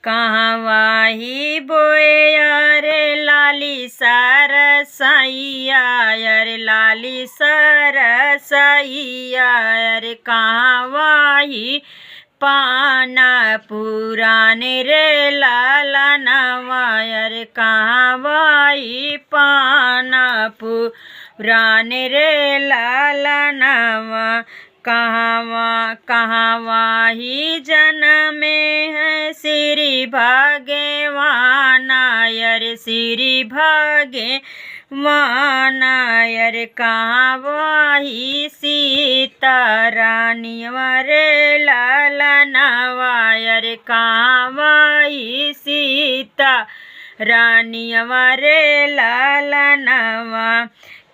कहवा ही बोए अरे लाली सरसैया, अरे लाली सरसैया, अरे कहवा ही पाना पुराने रे लालनवा, अरे कहवा ही पाना पुराने रे लालनवा। कहवा ही जन्मे है श्री भगवान, अरे श्री भगवान, अरे कहवा ही सीता रानी रे लालनवा, अरे कहवा ही सीता रानी रे लालनवा।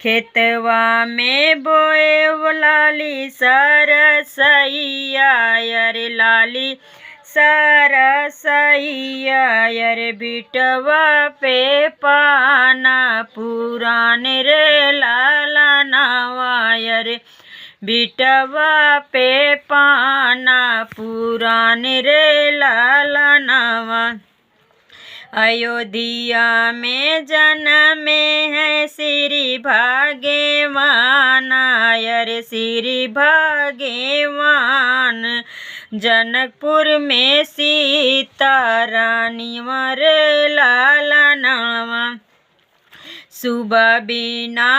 खेतवा में बोए लाली सरसैया, अरे लाली सरसैया, अरे बिटवा पे पाना पुराने रे लालनवा, अरे बिटवा पे पाना पुराने रे लालनवा। अयोध्या में जन्मे है श्री भगवान, अरे श्री भगवान, जनकपुर में सीता रानी रे लालनवा। सुबह बिना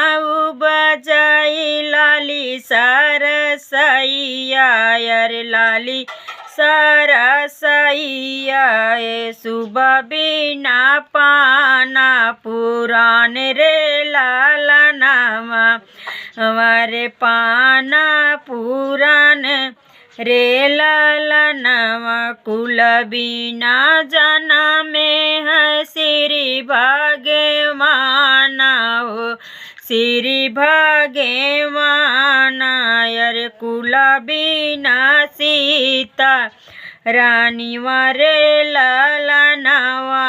बजाई लाली सरसैया, अरे लाली सरसैया, सुबह बिना पाना पुराने रे लालनवा, हमारे पाना पुरान रे लालनवा। कुल बिना जन्मे है श्री भगवान हो, श्री भगवान, अरे कुल बिना सीता रानी रे लालनवा,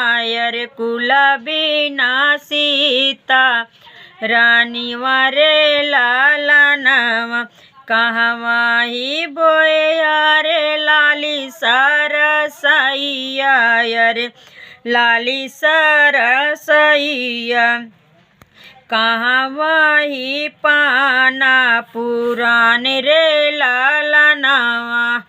अरे कुल बिना सीता रानी रे लालनवा। कहवा ही बोए अरे लाली सरसैया, अरे लाली सरसैया, कहवा ही पाना पुराने रे लालनवा।